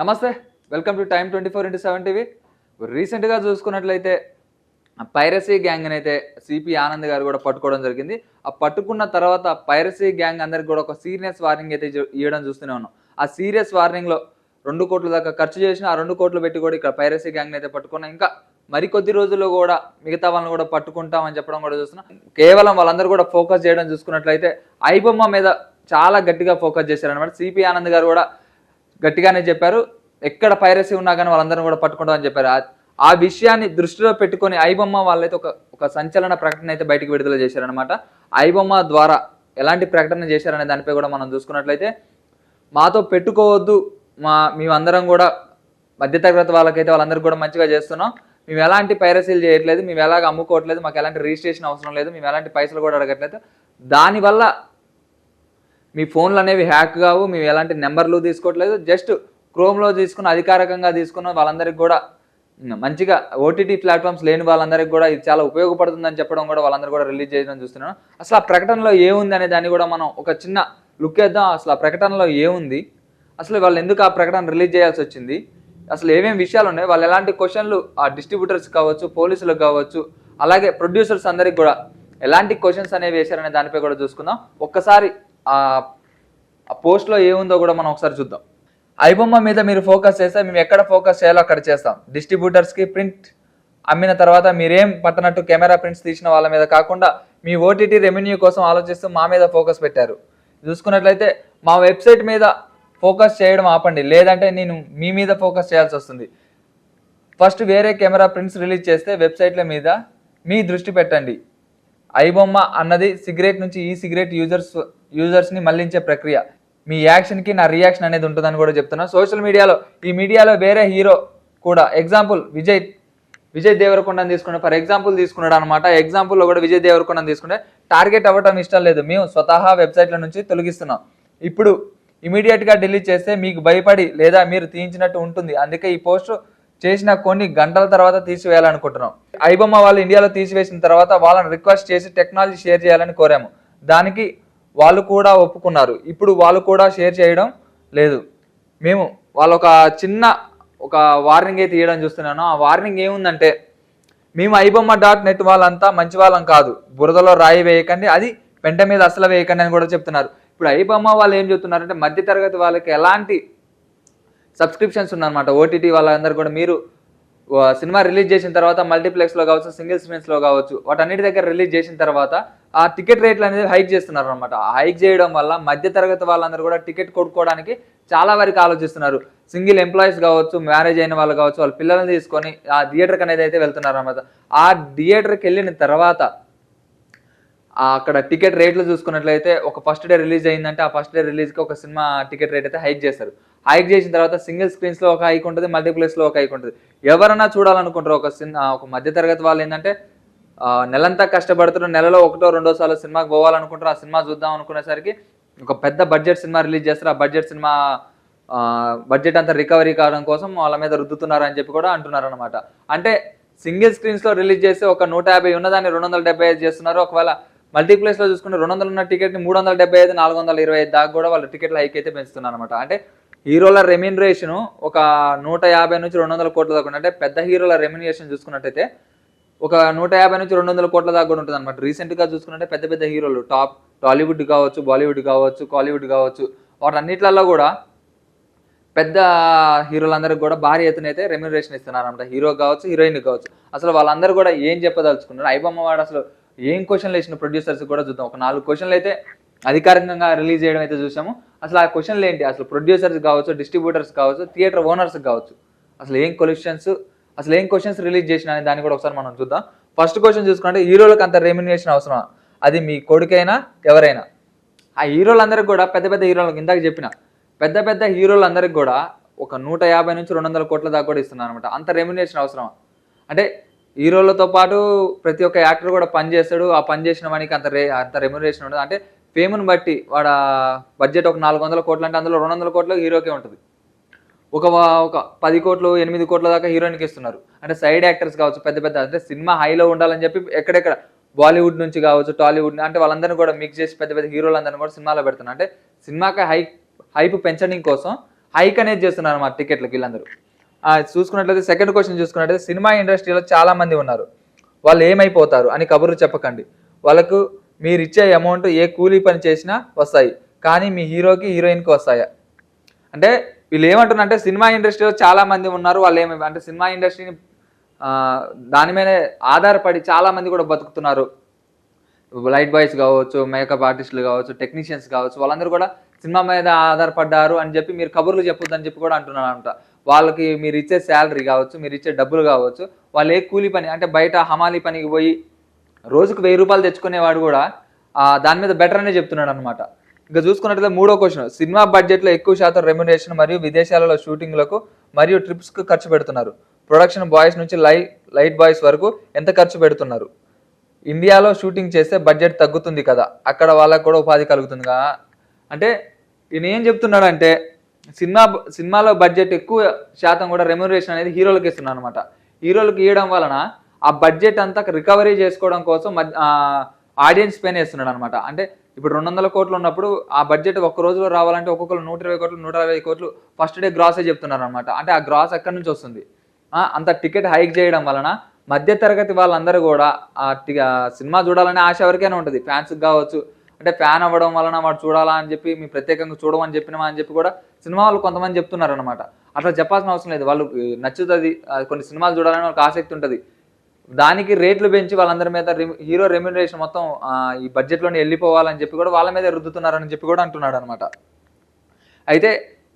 నమస్తే, welcome to time 24x7 TV. రీసెంట్గా చూసుకున్నట్లయితే పైరసీ గ్యాంగ్ అయితే సిపి ఆనంద్ గారు కూడా పట్టుకోవడం జరిగింది. ఆ పట్టుకున్న తర్వాత పైరసీ గ్యాంగ్ అందరికి కూడా ఒక సీరియస్ వార్నింగ్ అయితే ఇవ్వడం చూస్తూనే ఉన్నాం. ఆ సీరియస్ వార్నింగ్లో 2 కోట్ల దాకా ఖర్చు చేసిన ఆ 2 కోట్లు పెట్టి కూడా ఇక్కడ పైరసీ గ్యాంగ్ అయితే పట్టుకున్నాం. ఇంకా మరికొద్ది రోజుల్లో కూడా మిగతా వాళ్ళని కూడా పట్టుకుంటామని చెప్పడం కూడా చూస్తున్నాం. కేవలం వాళ్ళందరూ కూడా ఫోకస్ చేయడం చూసుకున్నట్లయితే ఐబొమ్మ మీద చాలా గట్టిగా ఫోకస్ చేశారనమాట. సిపి ఆనంద్ గారు కూడా గట్టిగానే చెప్పారు, ఎక్కడ పైరసీ ఉన్నా కానీ వాళ్ళందరూ కూడా పట్టుకుంటామని చెప్పారు. ఆ విషయాన్ని దృష్టిలో పెట్టుకొని ఐబొమ్మ వాళ్ళైతే ఒక సంచలన ప్రకటన అయితే బయటకు విడుదల చేశారనమాట. ఐబొమ్మ ద్వారా ఎలాంటి ప్రకటన చేశారనే దానిపై కూడా మనం చూసుకున్నట్లయితే, మాతో పెట్టుకోవద్దు, మేమందరం కూడా మధ్యతరగతి వాళ్ళకైతే వాళ్ళందరికీ కూడా మంచిగా చేస్తున్నాం, మేము ఎలాంటి పైరసీలు చేయట్లేదు, మేము ఎలాగ అమ్ముకోవట్లేదు, మాకు ఎలాంటి రిజిస్ట్రేషన్ అవసరం లేదు, మేము ఎలాంటి పైసలు కూడా అడగట్లేదు, దానివల్ల మీ ఫోన్లు అనేవి హ్యాక్ కావు, మేము ఎలాంటి నెంబర్లు తీసుకోవట్లేదు, జస్ట్ క్రోమ్లో తీసుకున్న అధికారికంగా తీసుకున్న వాళ్ళందరికీ కూడా మంచిగా ఓటీటీ ప్లాట్ఫామ్స్ లేని వాళ్ళందరికీ కూడా ఇది చాలా ఉపయోగపడుతుందని చెప్పడం కూడా వాళ్ళందరూ కూడా రిలీజ్ చేయడం చూస్తున్నాను. అసలు ఆ ప్రకటనలో ఏముంది అనే దాన్ని కూడా మనం ఒక చిన్న లుక్ వేద్దాం. అసలు ఆ ప్రకటనలో ఏముంది, అసలు వాళ్ళు ఎందుకు ఆ ప్రకటన రిలీజ్ చేయాల్సి వచ్చింది, అసలు ఏమేమి విషయాలు ఉన్నాయి, వాళ్ళు ఎలాంటి క్వశ్చన్లు ఆ డిస్ట్రిబ్యూటర్స్ కావచ్చు, పోలీసులకు కావచ్చు, అలాగే ప్రొడ్యూసర్స్ అందరికి కూడా ఎలాంటి క్వశ్చన్స్ అనేవి వేశారనే దానిపై కూడా చూసుకుందాం. ఒక్కసారి ఆ పోస్ట్లో ఏముందో కూడా మనం ఒకసారి చూద్దాం. ఐబొమ్మ మీద మీరు ఫోకస్ చేస్తే మేము ఎక్కడ ఫోకస్ చేయాలో అక్కడ చేస్తాం. డిస్ట్రిబ్యూటర్స్కి ప్రింట్ అమ్మిన తర్వాత మీరేం పట్టనట్టు కెమెరా ప్రింట్స్ తీసిన వాళ్ళ మీద కాకుండా మీ ఓటీటీ రెవెన్యూ కోసం ఆలోచిస్తూ మా మీద ఫోకస్ పెట్టారు. చూసుకున్నట్లయితే మా వెబ్సైట్ మీద ఫోకస్ చేయడం ఆపండి, లేదంటే నేను మీ మీద ఫోకస్ చేయాల్సి వస్తుంది. ఫస్ట్ వేరే కెమెరా ప్రింట్స్ రిలీజ్ చేస్తే వెబ్సైట్ల మీద మీ దృష్టి పెట్టండి. ఐబొమ్మ అన్నది సిగరెట్ నుంచి ఈ సిగరెట్ యూజర్స్ని మళ్లించే ప్రక్రియ. మీ యాక్షన్కి నా రియాక్షన్ అనేది ఉంటుందని కూడా చెప్తున్నా. సోషల్ మీడియాలో వేరే హీరో కూడా, ఎగ్జాంపుల్ విజయ్ దేవరకొండని తీసుకున్నాడు, ఫర్ ఎగ్జాంపుల్ తీసుకున్నాడు అనమాట. ఎగ్జాంపుల్లో కూడా విజయ్ దేవరకొండని తీసుకుంటే టార్గెట్ అవ్వటం ఇష్టం లేదు, మేము స్వతహా వెబ్సైట్ల నుంచి తొలగిస్తున్నాం, ఇప్పుడు ఇమీడియట్గా డిలీట్ చేస్తే మీకు భయపడి లేదా మీరు తీయించినట్టు ఉంటుంది, అందుకే ఈ పోస్ట్ చేసిన కొన్ని గంటల తర్వాత తీసివేయాలనుకుంటున్నాం. ఐబొమ్మ వాళ్ళు ఇండియాలో తీసివేసిన తర్వాత వాళ్ళని రిక్వెస్ట్ చేసి టెక్నాలజీ షేర్ చేయాలని కోరాము, దానికి వాళ్ళు కూడా ఒప్పుకున్నారు, ఇప్పుడు వాళ్ళు కూడా షేర్ చేయడం లేదు. మేము వాళ్ళు ఒక వార్నింగ్ అయితే ఇవ్వడం చూస్తున్నాను. ఆ వార్నింగ్ ఏముందంటే, మేము ibomma.net వాళ్ళంతా మంచి వాళ్ళం కాదు, బురదలో రాయి వేయకండి, అది పెంట మీద అసలు వేయకండి అని కూడా చెప్తున్నారు. ఇప్పుడు ఐబొమ్మ వాళ్ళు ఏం చెప్తున్నారంటే, మధ్యతరగతి వాళ్ళకి ఎలాంటి సబ్స్క్రిప్షన్స్ ఉన్నారన్నమాట. ఓటీటీ వాళ్ళందరూ కూడా మీరు సినిమా రిలీజ్ చేసిన తర్వాత మల్టీప్లెక్స్లో కావచ్చు, సింగిల్ స్క్రీన్స్లో కావచ్చు, వాటన్నిటి దగ్గర రిలీజ్ చేసిన తర్వాత ఆ టికెట్ రేట్లు అనేది హైక్ చేస్తున్నారు అనమాట. హైక్ చేయడం వల్ల మధ్యతరగతి వాళ్ళందరూ కూడా టికెట్ కొనుక్కోవడానికి చాలా వరకు ఆలోచిస్తున్నారు. సింగిల్ ఎంప్లాయీస్ కావచ్చు, మ్యారేజ్ అయిన వాళ్ళు కావచ్చు, వాళ్ళ పిల్లల్ని తీసుకొని ఆ థియేటర్కి అనేది అయితే వెళ్తున్నారు అనమాట. ఆ థియేటర్కి వెళ్ళిన తర్వాత అక్కడ టికెట్ రేట్లు చూసుకున్నట్లయితే, ఒక ఫస్ట్ డే రిలీజ్ అయిందంటే ఆ ఫస్ట్ డే రిలీజ్కి ఒక సినిమా టికెట్ రేట్ అయితే హైక్ చేస్తారు. హైక్ చేసిన తర్వాత సింగిల్ స్క్రీన్స్లో ఒక హైక్ ఉంటుంది, మల్టీప్లెక్స్లో ఒక హైక్ ఉంటుంది. ఎవరన్నా చూడాలనుకుంటారు ఒక మధ్యతరగతి వాళ్ళు ఏంటంటే నెలంతా కష్టపడుతున్నారు, నెలలో 1-2 సార్లు సినిమాకి పోవాలనుకుంటారు, ఆ సినిమా చూద్దాం అనుకునేసరికి ఒక పెద్ద బడ్జెట్ సినిమా రిలీజ్ చేస్తారు. ఆ బడ్జెట్ సినిమా బడ్జెట్ అంతా రికవరీ కావడం కోసం వాళ్ళ మీద రుద్దుతున్నారు అని చెప్పి కూడా అంటున్నారు అనమాట. అంటే సింగిల్ స్క్రీన్స్లో రిలీజ్ చేస్తే ఒక 150 ఉన్నదాన్ని 275 చేస్తున్నారు. ఒకవేళ మల్టీప్లెక్స్లో చూసుకుంటే 200 ఉన్న టికెట్ని 375, 425 దాకా కూడా వాళ్ళు టికెట్ల హైక్ అయితే పెంచుతున్నారు అనమాట. అంటే హీరోల రెమ్యూనరేషన్ ఒక 150 నుంచి 200 కోట్ల దాకా, అంటే పెద్ద హీరోల రెమ్యూనరేషన్ చూసుకున్నట్టయితే ఒక 150 నుంచి 200 కోట్ల దాకా కూడా ఉంటుంది అనమాట. రీసెంట్గా చూసుకుంటే పెద్ద పెద్ద హీరోలు టాలీవుడ్ కావచ్చు, బాలీవుడ్ కావచ్చు, కాలీవుడ్ కావచ్చు, వాటన్నిట్లలో కూడా పెద్ద హీరోలందరికీ కూడా భారీ ఎత్తున అయితే రెమ్యూనరేషన్ ఇస్తున్నారు అనమాట. హీరో కావచ్చు, హీరోయిన్ కావచ్చు. అసలు వాళ్ళందరూ కూడా ఏం చెప్పదలుచుకున్నారు, ఐబొమ్మ వాడు అసలు ఏం క్వశ్చన్లు వేసిన ప్రొడ్యూసర్స్ కూడా చూద్దాం. ఒక 4 క్వశ్చన్లు అయితే అధికారికంగా రిలీజ్ చేయడం అయితే చూసాము. అసలు ఆ క్వశ్చన్లు ఏంటి, అసలు ప్రొడ్యూసర్స్ కావచ్చు, డిస్ట్రిబ్యూటర్స్ కావచ్చు, థియేటర్ ఓనర్స్ కావచ్చు, అసలు ఏం క్వశ్చన్స్ రిలీజ్ చేసిన అనే దాన్ని కూడా ఒకసారి మనం చూద్దాం. ఫస్ట్ క్వశ్చన్ చూసుకుంటే, హీరోలకు అంత రెమ్యూనరేషన్ అవసరమా, అది మీ కొడుకైనా ఎవరైనా. ఆ హీరోలందరికీ కూడా పెద్ద పెద్ద హీరోలకు ఇందాక చెప్పిన పెద్ద హీరోలందరికీ కూడా ఒక 150 నుంచి 200 కోట్ల దాకా కూడా ఇస్తున్నారు అనమాట. అంత రెమ్యూనరేషన్ అవసరమా అంటే, హీరోలతో పాటు ప్రతి ఒక్క యాక్టర్ కూడా పని చేస్తాడు, ఆ పని చేసిన వానికి అంత రెమ్యూనరేషన్ ఉండదు. అంటే ఫేమ్ని బట్టి వాడ బడ్జెట్ ఒక 400 కోట్లు అంటే అందులో 200 కోట్లు హీరోకే ఉంటుంది. ఒక 10 కోట్లు 8 కోట్ల దాకా హీరోయిన్కి ఇస్తున్నారు. అంటే సైడ్ యాక్టర్స్ కావచ్చు, పెద్ద అంటే సినిమా హైలో ఉండాలని చెప్పి ఎక్కడెక్కడ బాలీవుడ్ నుంచి కావచ్చు, టాలీవుడ్, అంటే వాళ్ళందరినీ కూడా మిక్స్ చేసి పెద్ద హీరోలందరినీ కూడా సినిమాలో పెడుతున్నారు. అంటే సినిమాకి హైప్ పెంచడం కోసం హైక్ అనేది చేస్తున్నారు అన్నమాట టికెట్లకి వీళ్ళందరూ. చూసుకున్నట్లయితే సెకండ్ క్వశ్చన్ చూసుకున్నట్లయితే సినిమా ఇండస్ట్రీలో చాలా మంది ఉన్నారు, వాళ్ళు ఏమైపోతారు అని కబుర్లు చెప్పకండి. వాళ్ళకు మీరు ఇచ్చే అమౌంట్ ఏ కూలీ పని చేసినా వస్తాయి, కానీ మీ హీరోకి హీరోయిన్కి వస్తాయా? అంటే వీళ్ళు ఏమంటున్నారంటే సినిమా ఇండస్ట్రీలో చాలా మంది ఉన్నారు, వాళ్ళు ఏమి అంటే సినిమా ఇండస్ట్రీని దాని మీదే ఆధారపడి చాలా మంది కూడా బతుకుతున్నారు. లైట్ బాయ్స్ కావచ్చు, మేకప్ ఆర్టిస్టులు కావచ్చు, టెక్నీషియన్స్ కావచ్చు, వాళ్ళందరూ కూడా సినిమా మీద ఆధారపడ్డారు అని చెప్పి మీరు కబుర్లు చెప్పొద్దని చెప్పి కూడా అంటున్నారు అంట. వాళ్ళకి మీరు ఇచ్చే శాలరీ కావచ్చు, మీరు ఇచ్చే డబ్బులు కావచ్చు, వాళ్ళు ఏ కూలీ పని అంటే బయట హమాలీ పనికి పోయి రోజుకు 1000 రూపాయలు తెచ్చుకునేవాడు కూడా దాని మీద బెటర్ అనే చెప్తున్నాడు అనమాట. ఇంకా చూసుకున్నట్లయితే మూడో క్వశ్చన్, సినిమా బడ్జెట్లో ఎక్కువ శాతం రెమ్యునరేషన్ మరియు విదేశాలలో షూటింగ్లకు మరియు ట్రిప్స్కు ఖర్చు పెడుతున్నారు. ప్రొడక్షన్ బాయ్స్ నుంచి లైట్ బాయ్స్ వరకు ఎంత ఖర్చు పెడుతున్నారు? ఇండియాలో షూటింగ్ చేస్తే బడ్జెట్ తగ్గుతుంది కదా, అక్కడ వాళ్ళకు కూడా ఉపాధి కలుగుతుంది కదా. అంటే ఈయన ఏం చెప్తున్నాడంటే సినిమాలో బడ్జెట్ ఎక్కువ శాతం కూడా రెమ్యునరేషన్ అనేది హీరోలకు ఇస్తున్నాను అనమాట. హీరోలకు ఇవ్వడం వలన ఆ బడ్జెట్ అంతా రికవరీ చేసుకోవడం కోసం ఆడియన్స్ పైన వేస్తున్నాడు అనమాట. అంటే ఇప్పుడు 200 కోట్లు ఉన్నప్పుడు ఆ బడ్జెట్ ఒక్క రోజులో రావాలంటే ఒక్కొక్కరు 120 కోట్లు 150 కోట్లు ఫస్ట్ డే గ్రాసే చెప్తున్నారు అనమాట. అంటే ఆ గ్రాస్ ఎక్కడి నుంచి వస్తుంది? అంత టికెట్ హైక్ చేయడం వలన మధ్య తరగతి వాళ్ళందరూ కూడా సినిమా చూడాలనే ఆశ ఎవరికైనా ఉంటుంది, ఫ్యాన్స్కి కావచ్చు. అంటే ఫ్యాన్ అవ్వడం వలన వాడు చూడాలా అని చెప్పి మీ ప్రత్యేకంగా చూడమని చెప్పినామా అని చెప్పి కూడా సినిమా వాళ్ళు కొంతమంది చెప్తున్నారు అనమాట. అట్లా చెప్పాల్సిన అవసరం లేదు, వాళ్ళు నచ్చుతుంది, కొన్ని సినిమాలు చూడాలని వాళ్ళకి ఆసక్తి ఉంటుంది. దానికి రేట్లు పెంచి వాళ్ళందరి మీద హీరో రెమ్యునరేషన్ మొత్తం ఈ బడ్జెట్లోనే వెళ్ళిపోవాలని చెప్పి కూడా వాళ్ళ మీద రుద్దుతున్నారని చెప్పి కూడా అంటున్నాడు అనమాట. అయితే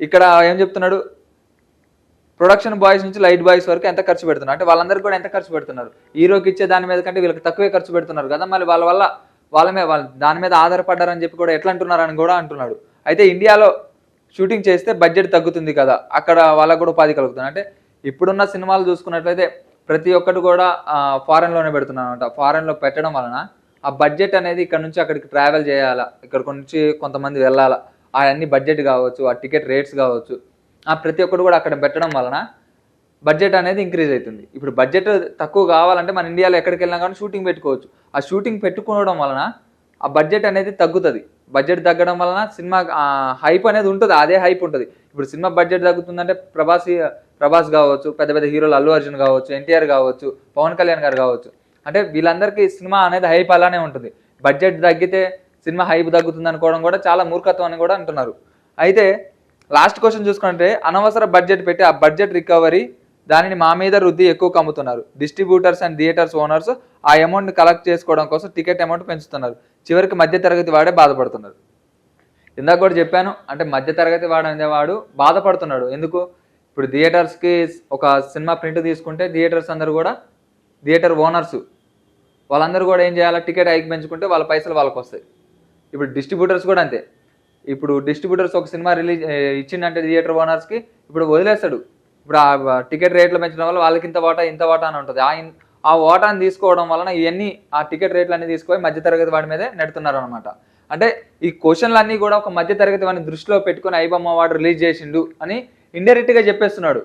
ఇక్కడ ఏం చెప్తున్నాడు, ప్రొడక్షన్ బాయ్స్ నుంచి లైట్ బాయ్స్ వరకు ఎంత ఖర్చు పెడుతున్నారు అంటే వాళ్ళందరికీ కూడా ఎంత ఖర్చు పెడుతున్నారు? హీరోకి ఇచ్చే దాని మీద కంటే వీళ్ళకి తక్కువే ఖర్చు పెడుతున్నారు కదా, మళ్ళీ వాళ్ళ దాని మీద ఆధారపడ్డారని చెప్పి కూడా ఎట్లా అంటున్నారని కూడా అంటున్నాడు. అయితే ఇండియాలో షూటింగ్ చేస్తే బడ్జెట్ తగ్గుతుంది కదా, అక్కడ వాళ్ళకు కూడా ఉపాధి కలుగుతుంది. అంటే ఇప్పుడున్న సినిమాలు చూసుకున్నట్లయితే ప్రతి ఒక్కటి కూడా ఫారెన్లోనే పెడుతున్నాను అనమాట. ఫారెన్లో పెట్టడం వలన ఆ బడ్జెట్ అనేది ఇక్కడ నుంచి అక్కడికి ట్రావెల్ చేయాలా, ఇక్కడ నుంచి కొంతమంది వెళ్ళాలా, అవన్నీ బడ్జెట్ కావచ్చు, ఆ టికెట్ రేట్స్ కావచ్చు, ప్రతి ఒక్కటి కూడా అక్కడ పెట్టడం వలన బడ్జెట్ అనేది ఇంక్రీజ్ అవుతుంది. ఇప్పుడు బడ్జెట్ తక్కువ కావాలంటే మన ఇండియాలో ఎక్కడికి వెళ్ళినా కానీ షూటింగ్ పెట్టుకోవచ్చు. ఆ షూటింగ్ పెట్టుకోవడం వలన ఆ బడ్జెట్ అనేది తగ్గుతుంది. బడ్జెట్ తగ్గడం వలన సినిమా హైప్ అనేది ఉంటుంది, అదే హైప్ ఉంటుంది. ఇప్పుడు సినిమా బడ్జెట్ తగ్గుతుందంటే ప్రభాస్ కావచ్చు, పెద్ద పెద్ద హీరోలు అల్లు అర్జున్ కావచ్చు, ఎన్టీఆర్ కావచ్చు, పవన్ కళ్యాణ్ గారు కావచ్చు, అంటే వీళ్ళందరికీ సినిమా అనేది హైప్ అలానే ఉంటుంది. బడ్జెట్ తగ్గితే సినిమా హైప్ తగ్గుతుంది అనుకోవడం కూడా చాలా మూర్ఖత్వం అని కూడా అంటున్నారు. అయితే లాస్ట్ క్వశ్చన్ చూసుకుంటే, అనవసర బడ్జెట్ పెట్టి ఆ బడ్జెట్ రికవరీ దానిని మా మీద రుద్ది ఎక్కువ కమ్ముతున్నారు. డిస్ట్రిబ్యూటర్స్ అండ్ థియేటర్స్ ఓనర్స్ ఆ అమౌంట్ని కలెక్ట్ చేసుకోవడం కోసం టికెట్ అమౌంట్ పెంచుతున్నారు. చివరికి మధ్య తరగతి వాడే బాధపడుతున్నారు. ఇందాక కూడా చెప్పాను, అంటే మధ్య తరగతి వాడు అనేవాడు బాధపడుతున్నాడు. ఎందుకు? ఇప్పుడు థియేటర్స్కి ఒక సినిమా ప్రింట్ తీసుకుంటే థియేటర్స్ అందరూ కూడా థియేటర్ ఓనర్స్ వాళ్ళందరూ కూడా ఏం చేయాలి, టికెట్ హైక్ పెంచుకుంటే వాళ్ళ పైసలు వాళ్ళకి వస్తాయి. ఇప్పుడు డిస్ట్రిబ్యూటర్స్ కూడా అంతే. ఇప్పుడు డిస్ట్రిబ్యూటర్స్ ఒక సినిమా రిలీజ్ ఇచ్చిందంటే థియేటర్ ఓనర్స్కి ఇప్పుడు వదిలేస్తాడు. ఇప్పుడు ఆ టికెట్ రేట్లు పెంచడం వల్ల వాళ్ళకి ఇంత వాటా అని ఉంటుంది. ఆ వాటాని తీసుకోవడం వలన ఇవన్నీ ఆ టికెట్ రేట్లు అన్ని తీసుకొని మధ్యతరగతి వాడి మీదే నెడుతున్నారు అనమాట. అంటే ఈ క్వశ్చన్లు అన్నీ కూడా ఒక మధ్యతరగతి వాడిని దృష్టిలో పెట్టుకొని ఐబొమ్మ వాడు రిలీజ్ చేసిండు అని ఇండైరెక్ట్గా చెప్పేస్తున్నాడు.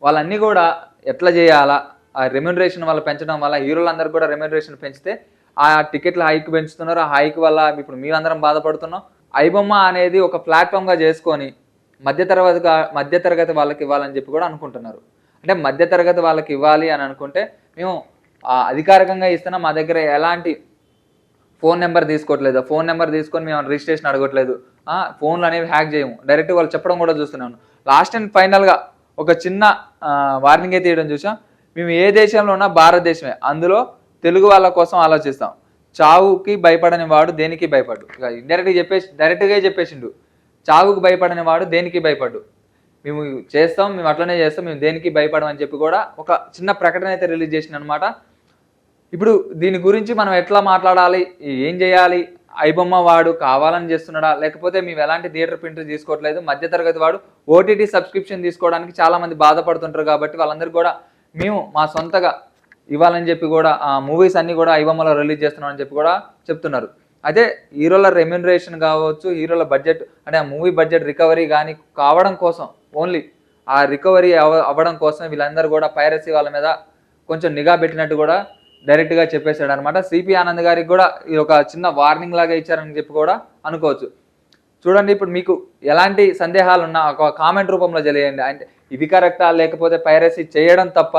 వాళ్ళన్నీ కూడా ఎట్లా చేయాలా, ఆ రెమ్యునరేషన్ వల్ల పెంచడం వల్ల హీరోలందరూ కూడా రెమ్యునరేషన్ పెంచితే ఆ టికెట్ల హైక్ పెంచుతున్నారు. ఆ హైక్ వల్ల ఇప్పుడు మీరందరం బాధపడుతున్నాం. ఐబొమ్మ అనేది ఒక ప్లాట్ఫామ్గా చేసుకొని మధ్యతరగతి వాళ్ళకి ఇవ్వాలని చెప్పి కూడా అనుకుంటున్నారు. అంటే మధ్యతరగతి వాళ్ళకి ఇవ్వాలి అని అనుకుంటే మేము అధికారికంగా ఇస్తున్నాం, మా దగ్గర ఎలాంటి ఫోన్ నెంబర్ తీసుకోవట్లేదు, ఫోన్ నెంబర్ తీసుకొని మేము రిజిస్ట్రేషన్ అడగట్లేదు, ఫోన్లు అనేవి హ్యాక్ చేయము, డైరెక్ట్ వాళ్ళు చెప్పడం కూడా చూస్తున్నాను. లాస్ట్ అండ్ ఫైనల్గా ఒక చిన్న వార్నింగ్ అయితే ఇవ్వడం చూసాం. మేము ఏ దేశంలో ఉన్నా భారతదేశమే, అందులో తెలుగు వాళ్ళ కోసం ఆలోచిస్తాం. చావుకి భయపడని వాడు దేనికి భయపడు. డైరెక్ట్గా చెప్పేసిండు, చావుకు భయపడని వాడు దేనికి భయపడ్డు. మేము అట్లనే చేస్తాం, మేము దేనికి భయపడమని చెప్పి కూడా ఒక చిన్న ప్రకటన అయితే రిలీజ్ చేసింది అనమాట. ఇప్పుడు దీని గురించి మనం ఎట్లా మాట్లాడాలి, ఏం చేయాలి, ఐబొమ్మ వాడు కావాలని చేస్తున్నాడా, లేకపోతే మేము ఎలాంటి థియేటర్ ప్రింట్ తీసుకోవట్లేదు, మధ్యతరగతి వాడు ఓటీటీ సబ్స్క్రిప్షన్ తీసుకోవడానికి చాలామంది బాధపడుతుంటారు కాబట్టి వాళ్ళందరికీ కూడా మేము మా సొంతగా ఇవ్వాలని చెప్పి కూడా ఆ మూవీస్ అన్నీ కూడా ఐబొమ్మలో రిలీజ్ చేస్తున్నామని చెప్పి కూడా చెప్తున్నారు. అయితే హీరోల రెమ్యునరేషన్ కావచ్చు, హీరోల బడ్జెట్ అంటే ఆ మూవీ బడ్జెట్ రికవరీ కానీ కావడం కోసం, ఓన్లీ ఆ రికవరీ అవ్వడం కోసం వీళ్ళందరూ కూడా పైరసీ వాళ్ళ మీద కొంచెం నిఘా పెట్టినట్టు కూడా డైరెక్ట్గా చెప్పేశాడు అనమాట. సిపి ఆనంద్ గారికి కూడా ఇది ఒక చిన్న వార్నింగ్ లాగా ఇచ్చారని చెప్పి కూడా అనుకోవచ్చు. చూడండి. ఇప్పుడు మీకు ఎలాంటి సందేహాలు ఉన్నా ఒక కామెంట్ రూపంలో తెలియండి. అంటే ఇది కరెక్టా, లేకపోతే పైరసీ చేయడం తప్ప,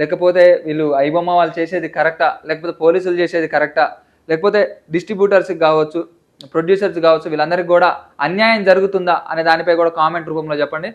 లేకపోతే వీళ్ళు ఐబొమ్మ వాళ్ళు చేసేది కరెక్టా, లేకపోతే పోలీసులు చేసేది కరెక్టా, లేకపోతే డిస్ట్రిబ్యూటర్స్కి కావచ్చు, ప్రొడ్యూసర్స్ కావచ్చు, వీళ్ళందరికీ కూడా అన్యాయం జరుగుతుందా అనే దానిపై కూడా కామెంట్ రూపంలో చెప్పండి.